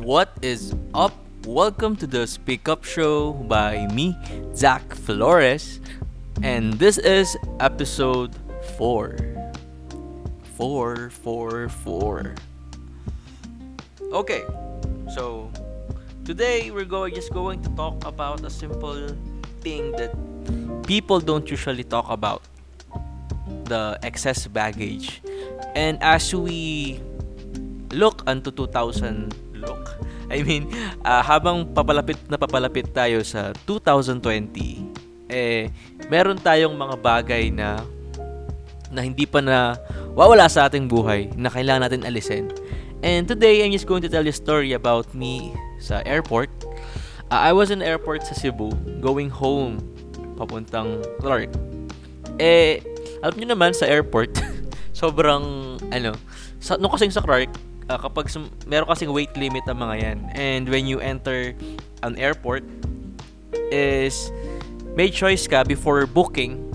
What is up? Welcome to the Speak Up Show by me, God-ordained, and this is episode 4. 4. Okay, so today we're just going to talk about a simple thing that people don't usually talk about, the excess baggage. And as we look unto 2000 look I mean habang papalapit tayo sa 2020, meron tayong mga bagay na hindi pa na wawala sa ating buhay na kailangan natin alisin. And today I'm just going to tell you a story about me sa airport. I was in airport sa Cebu going home papuntang Clark. Alam niyo naman sa airport sobrang nung kasing sa Clark, kapag meron kasing weight limit ang mga yan, and when you enter an airport is may choice ka before booking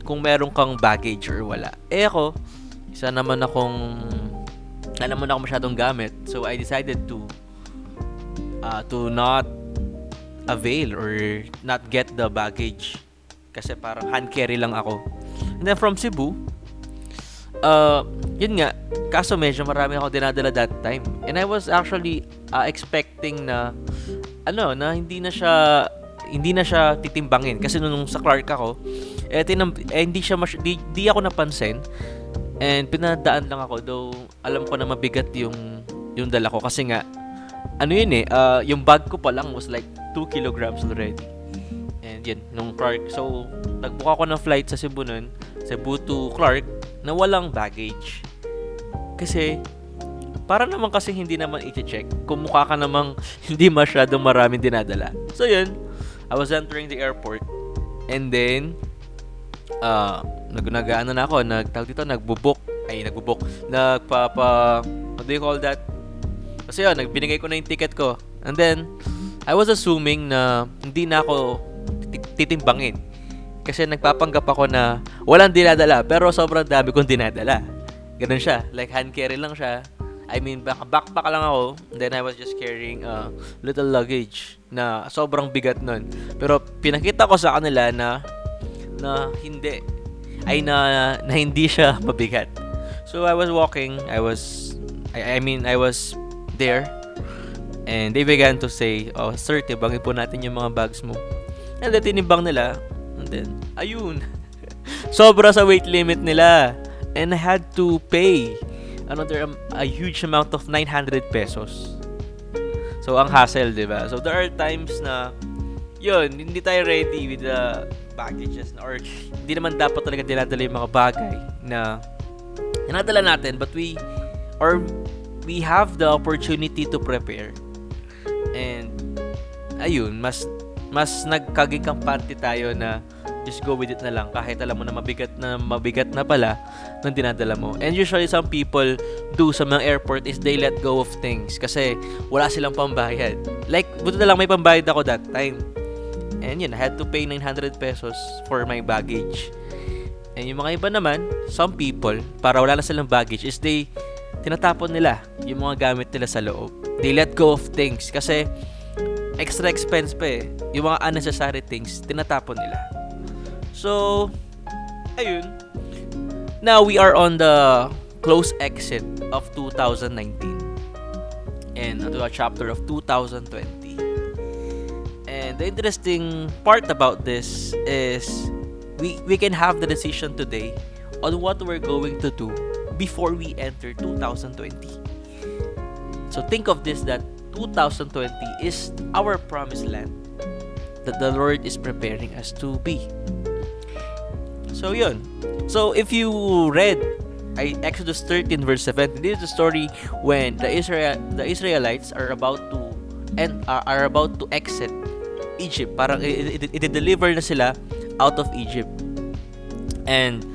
kung meron kang baggage or wala. Ako, isa naman akong alam mo na ako masyadong gamit, so I decided to not avail or not get the baggage kasi parang hand carry lang ako. And then from Cebu, yun nga, kaso medyo marami ako dinadala that time. And I was actually expecting na hindi na siya titimbangin kasi nung sa Clark ako, hindi ako napansin. And pinadaan lang ako, though alam ko na mabigat yung dala ko kasi nga yung bag ko pa lang was like 2 kilograms already. And yun, nung Clark, so nagbook ako ng flight sa Cebu nun, Cebu to Clark, na walang baggage. Kasi para naman kasi hindi naman i-check kung mukha ka namang hindi masyadong maraming dinadala. So yun, I was entering the airport, and then what do you call that? Kasi yun, binigay ko na yung ticket ko, and then I was assuming na hindi na ako titimbangin kasi nagpapanggap ako na walang dinadala pero sobrang dami kong dinadala. Ganun siya, like hand carry lang siya. I mean, backpack lang ako, and then I was just carrying a little luggage na sobrang bigat nun. Pero pinakita ko sa kanila na hindi siya mabigat. So I was walking, I was there, and they began to say, "Oh, sir, tibangin po natin yung mga bags mo." And then tinimbang nila, and then ayun, sobra sa weight limit nila, and I had to pay a huge amount of 900 pesos. So ang hassle, diba? So there are times na yun, hindi tayo ready with the packages, or hindi naman dapat talaga dinadala yung mga bagay na dinadala natin, but we have the opportunity to prepare. And ayun, mas nagkaging kampante tayo na just go with it na lang kahit alam mo na mabigat na pala ng dinadala mo. And usually some people do sa mga airport is they let go of things kasi wala silang pambayad. Like, buti na lang may pambayad ako that time. And yun, I had to pay 900 pesos for my baggage. And yung mga iba naman, some people, para wala na silang baggage, is tinatapon nila yung mga gamit nila sa loob. They let go of things kasi extra expense pa eh. Yung mga unnecessary things, tinatapon nila. So, ayun. Now, we are on the close exit of 2019 and to a chapter of 2020. And the interesting part about this is we can have the decision today on what we're going to do before we enter 2020. So think of this, that 2020 is our promised land that the Lord is preparing us to be. So yun. So if you read Exodus 13 verse 17, this is the story when the Israelites are about to exit Egypt. Parang i-deliver na sila out of Egypt. And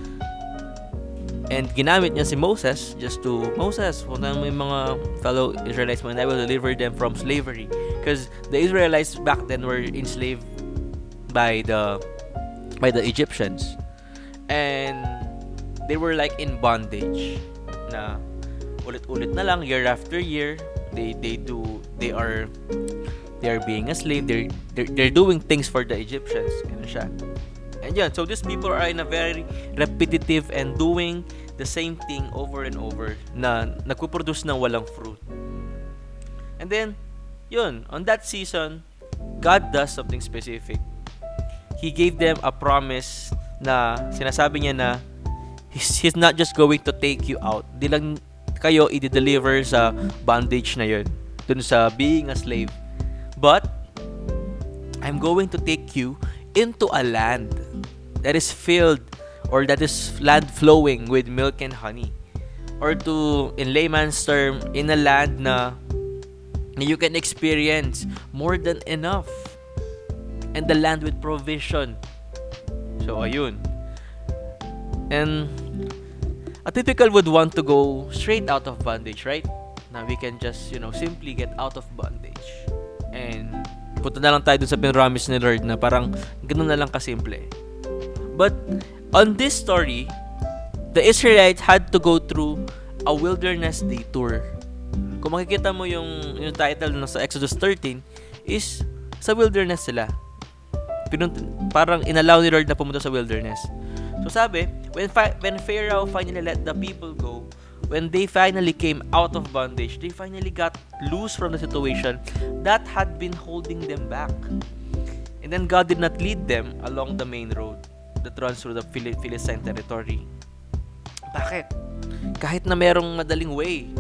ginamit niya si Moses punta mo yung mga fellow Israelites mo and I will deliver them from slavery, because the Israelites back then were enslaved by the Egyptians, and they were like in bondage na ulit-ulit na lang year after year. they are being a slave. They're doing things for the Egyptians. Ganun siya. And yun, so these people are in a very repetitive and doing the same thing over and over na nagpo-produce ng walang fruit. And then, yun, on that season, God does something specific. He gave them a promise na sinasabi niya na He's not just going to take you out. Di lang kayo i-deliver sa bondage na yun, dun sa being a slave. But, I'm going to take you into a land that is filled, or that is land flowing with milk and honey. Or to, in layman's term, in a land na you can experience more than enough. And the land with provision. So, ayun. And a typical would want to go straight out of bondage, right? Now, we can just, simply get out of bondage. And punta na lang tayo dun sa pinromise ni Lord na parang ganun na lang kasimple. But on this story, the Israelites had to go through a wilderness detour. Kung makikita mo yung title na sa Exodus 13 is sa wilderness sila. Parang inallow ni Lord na pumunta sa wilderness. So sabi, when Pharaoh finally let the people go, when they finally came out of bondage, they finally got loose from the situation that had been holding them back. And then God did not lead them along the main road that runs through the Philistine territory. Bakit? Kahit na merong madaling way.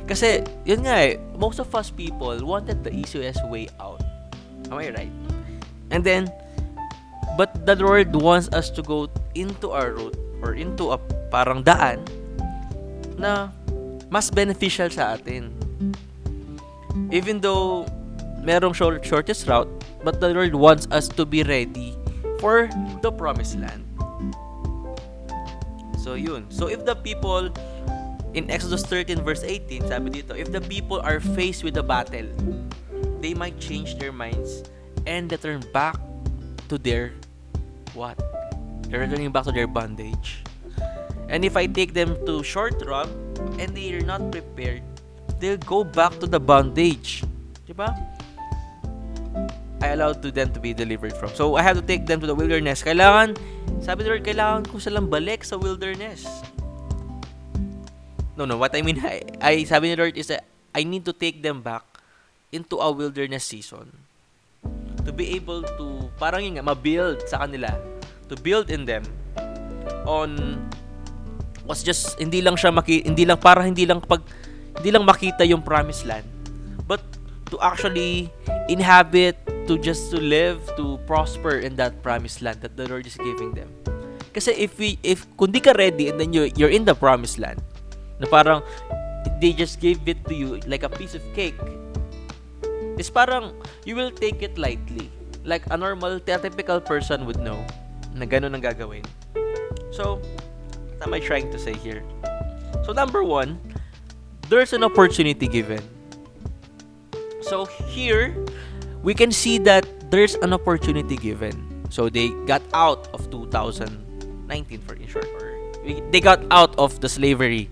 Kasi, yun nga most of us people wanted the easiest way out. Am I right? And then, but the Lord wants us to go into our route or into a parang daan na mas beneficial sa atin. Even though merong shortest route, but the Lord wants us to be ready for the promised land. So yun. So if the people in Exodus 13 verse 18, sabi dito, if the people are faced with a battle, they might change their minds and return back to their what? They're returning back to their bondage. And if I take them to short route and they are not prepared, they'll go back to the bondage. Diba? I allowed to them to be delivered from. So, I have to take them to the wilderness. Sabi ni Lord, kailangan ko silang balik sa wilderness. No, what I mean, sabi ni Lord is that I need to take them back into a wilderness season. To be able to, parang yun nga, ma-build sa kanila. To build in them on was just hindi lang makita yung promised land, but to actually inhabit, to live, to prosper in that promised land that the Lord is giving them. Kasi if kung di ka ready and then you're in the promised land, na parang they just gave it to you like a piece of cake, it's parang you will take it lightly, like a normal, typical person would know na ganun ang gagawin. So, what am I trying to say here? So, number one, there's an opportunity given. So, here, we can see that there's an opportunity given. So, they got out of 2019, for in short, or they got out of the slavery.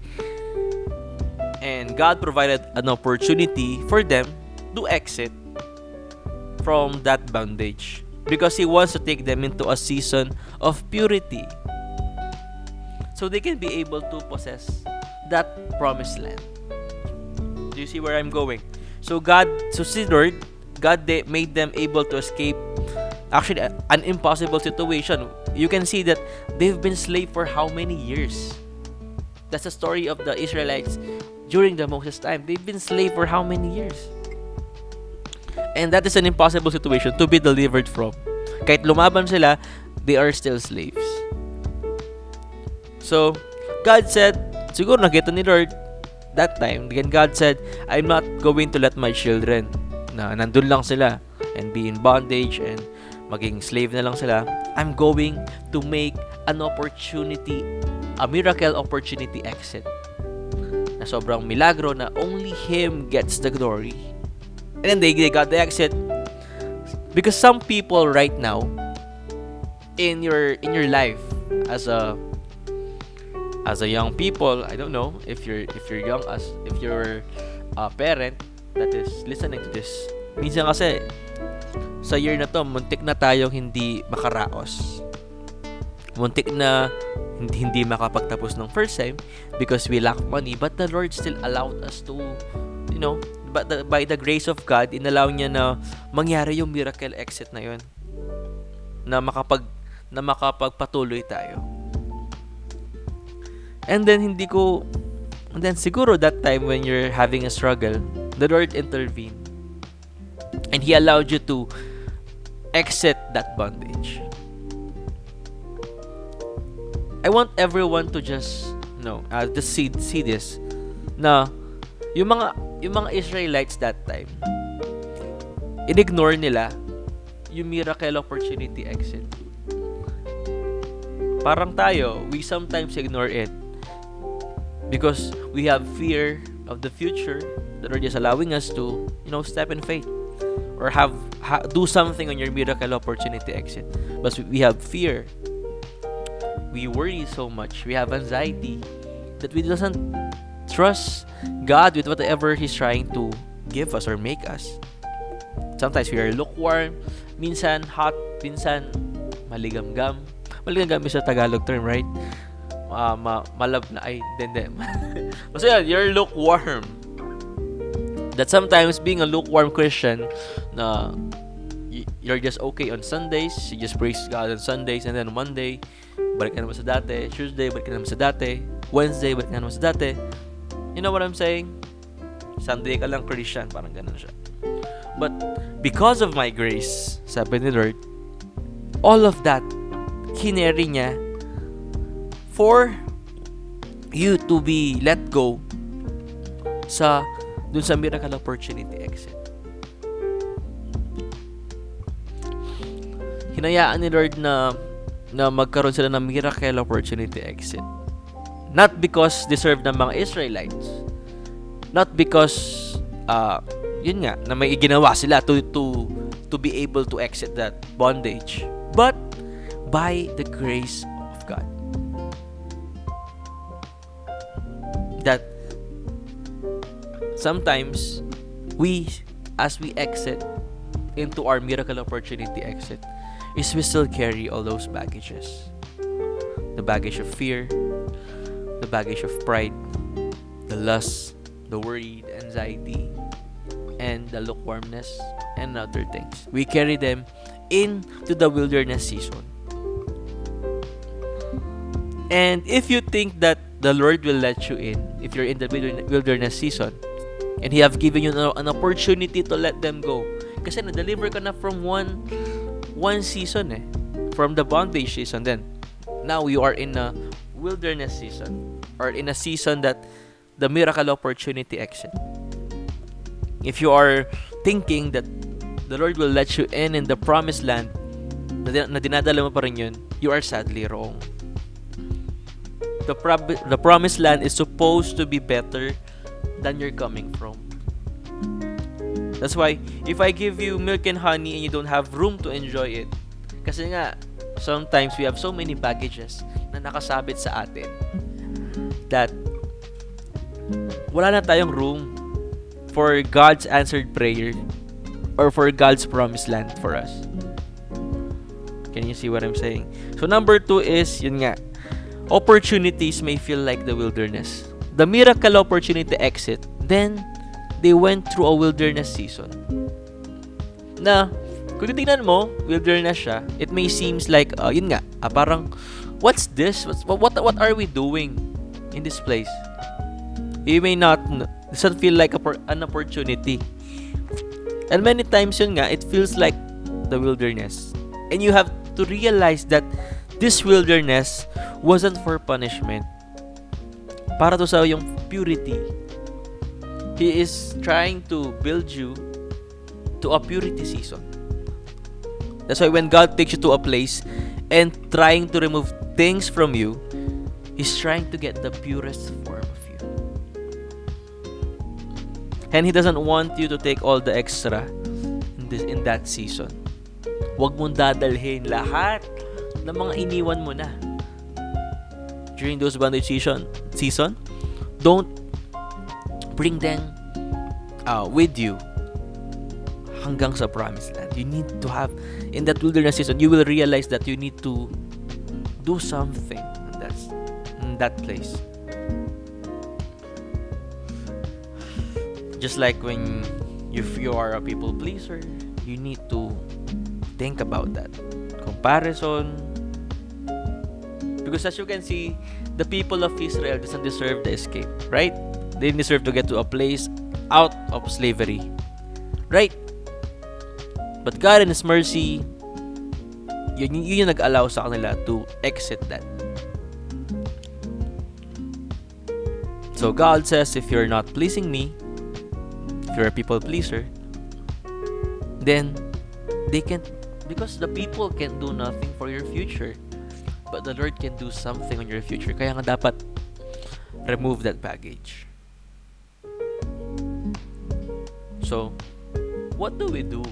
And God provided an opportunity for them to exit from that bondage, because He wants to take them into a season of purity, so they can be able to possess that promised land. Do you see where I'm going? So God made them able to escape actually an impossible situation. You can see that they've been slaves for how many years? That's the story of the Israelites during the Moses time. They've been slaves for how many years? And that is an impossible situation to be delivered from. Kahit lumaban sila, they are still slaves. So, God said, siguro nakita ni Lord that time, then God said, I'm not going to let my children na nandun lang sila and be in bondage and maging slave na lang sila. I'm going to make an opportunity, a miracle opportunity exit, na sobrang milagro na only Him gets the glory. And then they got the exit. Because some people right now in your life as a young people, I don't know if you're young, if you're a parent, that is listening to this. Minsan kasi, sa year na to, muntik na tayong hindi makaraos. Muntik na hindi makapagtapos ng first time because we lack money. But the Lord still allowed us to, by the grace of God, inallow niya na mangyari yung miracle exit na yun. Na makapagpatuloy tayo. And then siguro that time when you're having a struggle, the Lord intervened. And He allowed you to exit that bondage. I want everyone to just see this. Na yung mga Israelites that time, inignore nila yung miracle opportunity exit. Parang tayo, we sometimes ignore it because we have fear of the future that are just allowing us to, step in faith or do something on your miracle opportunity exit. But we have fear. We worry so much. We have anxiety that we doesn't trust God with whatever He's trying to give us or make us. Sometimes we are lukewarm, minsan hot, minsan maligamgam. Maligamgam is a Tagalog term, right? Malab na ay dendem. So yeah, you're lukewarm. That sometimes being a lukewarm Christian, you're just okay on Sundays, you just praise God on Sundays, and then Monday, balik ka naman sa dati. Tuesday, balik ka naman sa dati. Wednesday, balik ka naman sa dati. You know what I'm saying? Sunday ka lang Christian, parang ganun siya. But because of my grace, sabi ni Lord, all of that, kineri niya for you to be let go dun sa miracle opportunity exit. Hinayaan ni Lord na magkaroon sila ng miracle opportunity exit. Not because deserve ng mga Israelites. Not because yun nga, na may ginawa sila to be able to exit that bondage. But by the grace of God. That sometimes as we exit into our miracle opportunity exit, is we still carry all those baggages. The baggage of fear, the baggage of pride, the lust, the worry, the anxiety, and the lukewarmness, and other things. We carry them into the wilderness season. And if you think that the Lord will let you in, if you're in the wilderness season, and He have given you an opportunity to let them go, kasi na-deliver ka na from one season from the bondage season, then now you are in a wilderness season, or in a season that the miracle opportunity exit. If you are thinking that the Lord will let you in the promised land, na dinadala mo pa rin yun, you are sadly wrong. The promised land is supposed to be better than you're coming from. That's why, if I give you milk and honey and you don't have room to enjoy it, kasi nga, sometimes we have so many baggages na nakasabit sa atin that wala na tayong room for God's answered prayer or for God's promised land for us. Can you see what I'm saying? So number 2 is, yun nga, opportunities may feel like the wilderness. The miracle opportunity exit, then they went through a wilderness season. Na, kung titignan mo, wilderness siya, it may seems like, yun nga, parang, what's this? What are we doing in this place? You may not, doesn't feel like an opportunity. And many times yun nga, it feels like the wilderness. And you have to realize that this wilderness wasn't for punishment. Para to sa yung purity. He is trying to build you to a purity season. That's why when God takes you to a place and trying to remove things from you, He's trying to get the purest form of you. And He doesn't want you to take all the extra in that season. Huwag mong dadalhin lahat ng mga iniwan mo na during those bondage season. Don't bring them with you hanggang sa promised land. You need to have, in that wilderness season, you will realize that you need to do something in that place. Just like when if you are a people pleaser, you need to think about that comparison, because as you can see, the people of Israel doesn't deserve the escape, right? They deserve to get to a place out of slavery, right? But God in His mercy, yun yung nag-allow sa kanila to exit that. So God says, if you're not pleasing me, if you're a people pleaser, then they can't, because the people can do nothing for your future, but the Lord can do something on your future. Kaya nga dapat remove that baggage. So, what do we do?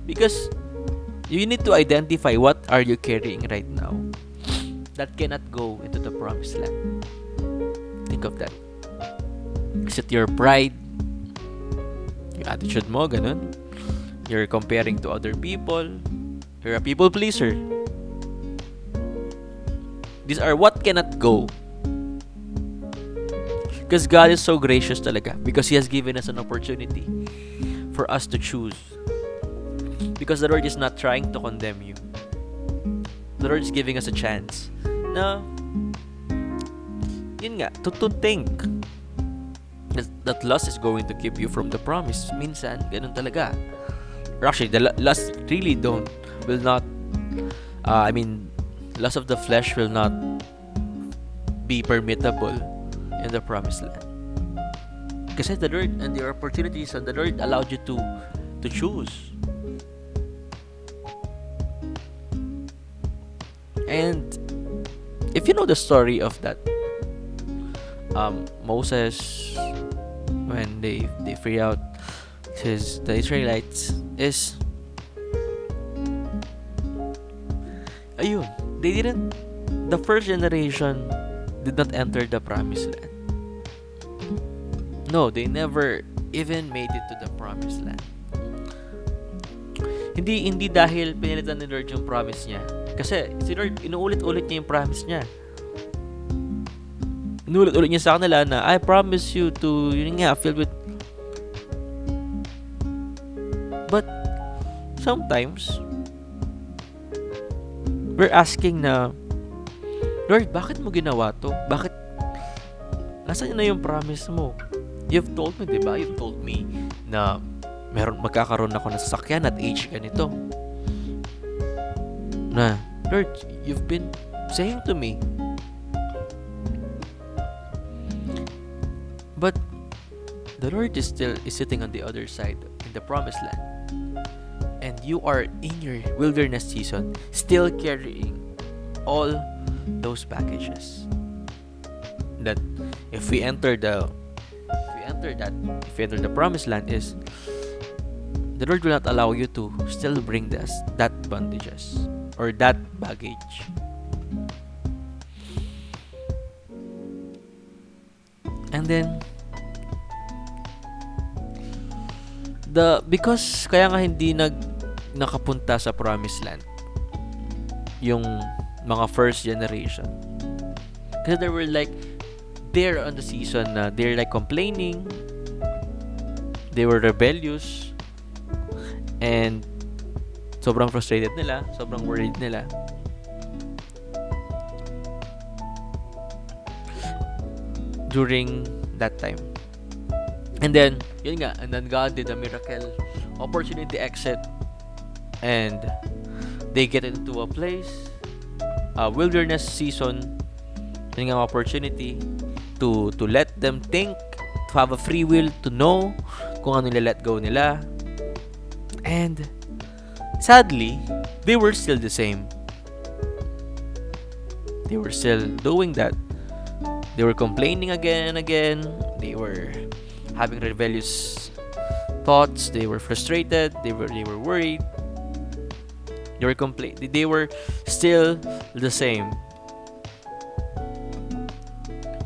Because you need to identify what are you carrying right now that cannot go into the promised land. Think of that. Is it your pride? Yung attitude mo, ganun? You're comparing to other people. You're a people pleaser. These are what cannot go. Because God is so gracious talaga. Because He has given us an opportunity for us to choose. Because the Lord is not trying to condemn you. The Lord is giving us a chance na, yun nga, to think that lust is going to keep you from the promise. Minsan, ganun talaga. Or actually, the lust really will not, lust of the flesh will not be permittable in the promised land. Kasi the Lord and the opportunities and the Lord allowed you to choose. And if you know the story of that Moses, when they free out the Israelites, is ayun, the first generation did not enter the promised land. No, they never even made it to the promised land. Hindi dahil pinilitan ni Lord yung promise niya. Kasi si Lord, inuulit-ulit niya yung promise niya. Inuulit-ulit niya sa kanila na, I promise you to, yun nga, filled with. But sometimes we're asking na, Lord, bakit mo ginawa to? Bakit? Nasaan na yung promise mo? You've told me, diba? You've told me na magkakaroon ako ng sasakyan at age ganito. Na, Lord, you've been saying to me. But the Lord is sitting on the other side in the promised land. And you are in your wilderness season still carrying all those packages. That if we enter the promised land, is the Lord will not allow you to still bring that bondages or that baggage. And then because kaya nga hindi nakapunta sa promised land yung mga first generation, because they were like, they're on the season na they're like complaining, they were rebellious, and sobrang frustrated nila, sobrang worried nila. During that time. And then God did a miracle, opportunity exit, and they get into a place, a wilderness season, yun nga opportunity to let them think, to have a free will, to know kung ano nila let go nila. And sadly, they were still the same. They were still doing that. They were complaining again and again. They were having rebellious thoughts. They were frustrated. They were worried. They were still the same.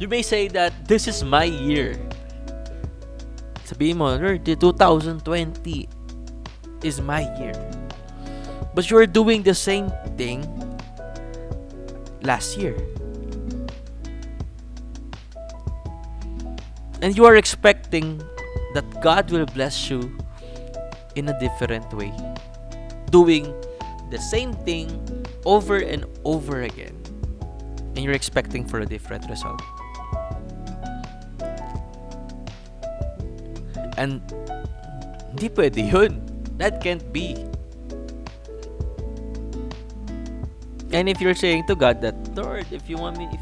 You may say that this is my year. sabihin mo, Lord, 2020 is my year. But you're doing the same thing last year. And you are expecting that God will bless you in a different way. Doing the same thing over and over again. And you're expecting for a different result. And hindi pwede yun. That can't be. And if you're saying to God that, Lord, if you want me to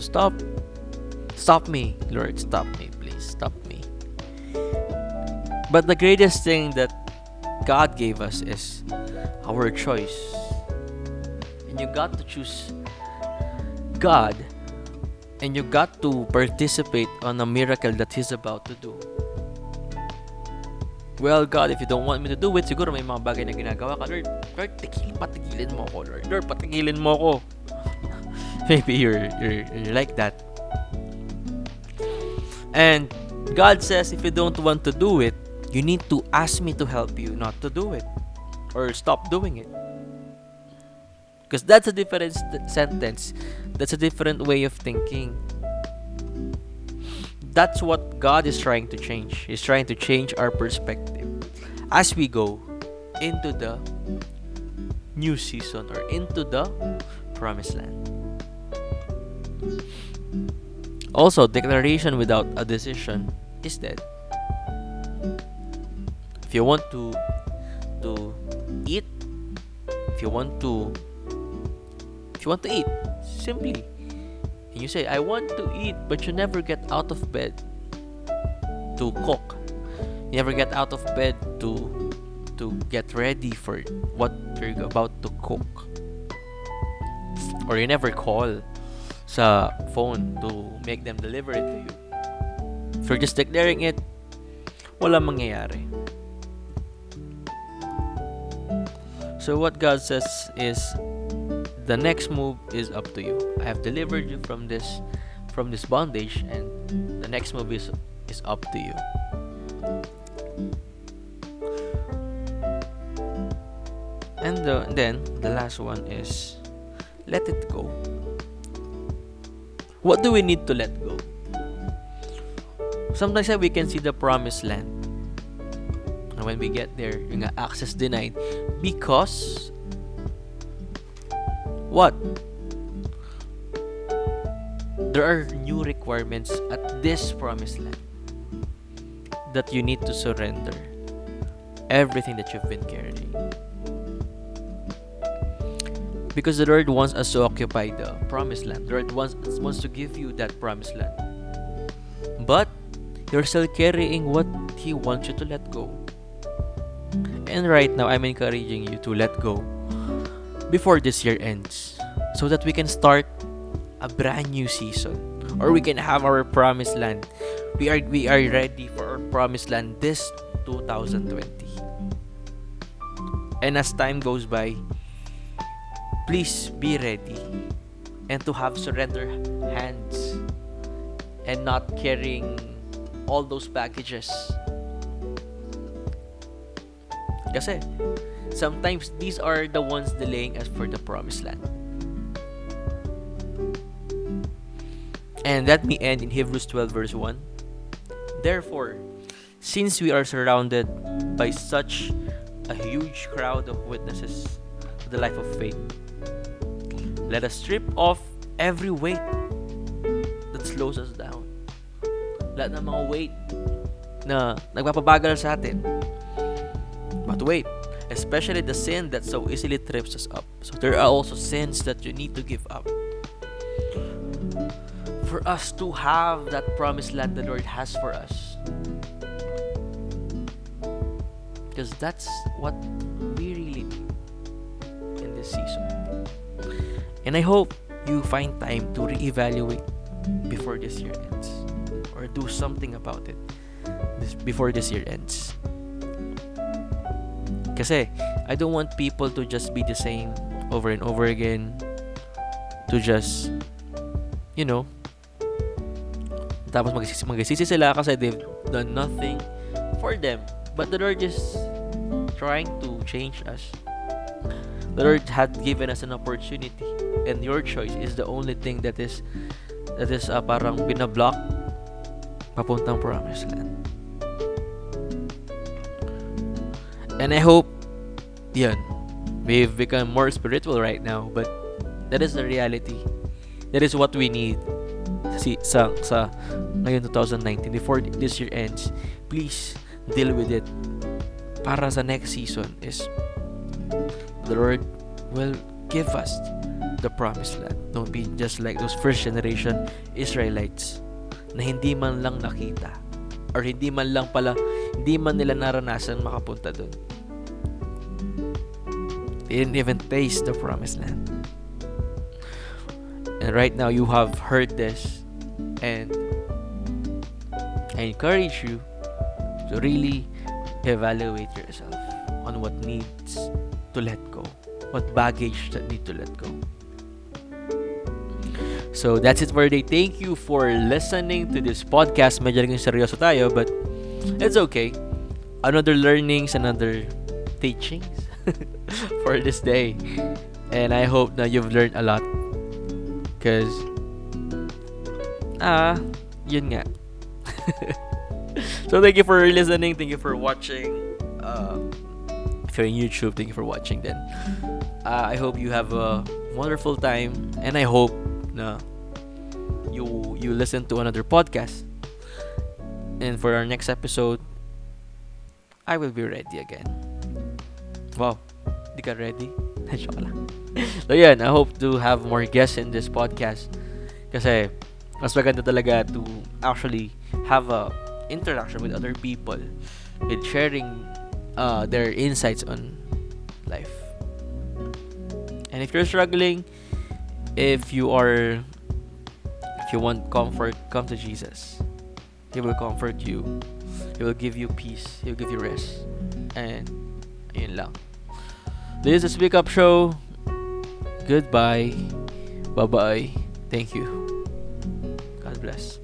stop me, Lord, stop me, please, stop me. But the greatest thing that God gave us is our choice. And you got to choose God, and you got to participate on a miracle that He's about to do. Well, God, if you don't want me to do it, siguro may mga bagay na ginagawa ka, Lord, patigilin mo ako, Lord. Lord, patigilin mo ako. Maybe you're like that. And God says, if you don't want to do it, you need to ask me to help you not to do it. Or stop doing it. Because that's a different sentence. That's a different way of thinking. That's what God is trying to change. He's trying to change our perspective as we go into the new season or into the promised land. Also, declaration without a decision is dead. If you want to eat, if you want to eat, simply, and you say, I want to eat, but you never get out of bed to cook. You never get out of bed to get ready for what you're about to cook. Or you never call sa phone to make them deliver it to you. If you're just declaring it, wala mangyayari. So what God says is, the next move is up to you. I have delivered you from this bondage, and the next move is up to you. And then the last one is let it go. What do we need to let go? Sometimes we can see the promised land, and when we get there, yung access denied because what? There are new requirements at this promised land that you need to surrender everything that you've been carrying. Because the Lord wants us to occupy the promised land. The Lord wants to give you that promised land. But you're still carrying what He wants you to let go. And right now, I'm encouraging you to let go before this year ends, so that we can start a brand new season, or we can have our promised land. We are ready for our promised land this 2020. And as time goes by, please be ready and to have surrender hands and not carrying all those packages. Kasi sometimes these are the ones delaying us for the promised land. And let me end in Hebrews 12 verse 1. Therefore, since we are surrounded by such a huge crowd of witnesses to the life of faith, let us strip off every weight that slows us down. Lahat ng mga weight na nagpapabagal sa atin. But wait, especially the sin that so easily trips us up. So there are also sins that you need to give up for us to have that promised land the Lord has for us. Because that's what we really need in this season. And I hope you find time to reevaluate before this year ends, or do something about it before this year ends. Kasi I don't want people to just be the same over and over again, to just, Tapos magsisisi sila kasi they've done nothing for them. But the Lord is trying to change us. The Lord had given us an opportunity, and your choice is the only thing that is parang binablock papuntang promised land. And I hope yan, we've become more spiritual right now, but that is the reality. That is what we need. Sa ngayon 2019, before this year ends, please deal with it. Para sa next season is the Lord will give us the promised land. Don't be just like those first generation Israelites na hindi man lang nakita or hindi man nila naranasan makapunta doon. They didn't even taste the promised land. And right now you have heard this, and I encourage you to really evaluate yourself on what needs to let go, what baggage that need to let go. So that's it for today. Thank you for listening to this podcast. Medyo naging seryoso tayo, but it's okay. Another learnings, another teachings for this day. And I hope that you've learned a lot. Because, yun nga. So thank you for listening. Thank you for watching. If you're in YouTube, thank you for watching then. I hope you have a wonderful time. And I hope na you listen to another podcast. And for our next episode, I will be ready again. Wow, di ka ready? Joke lang. So yan, I hope to have more guests in this podcast. Kasi mas maganda talaga to actually have a interaction with other people, with sharing their insights on life. And if you're struggling, if you want comfort, come to Jesus. He will comfort you. He will give you peace. He will give you rest. And yun lang. This is Speak Up Show. Goodbye. Bye-bye. Thank you. God bless.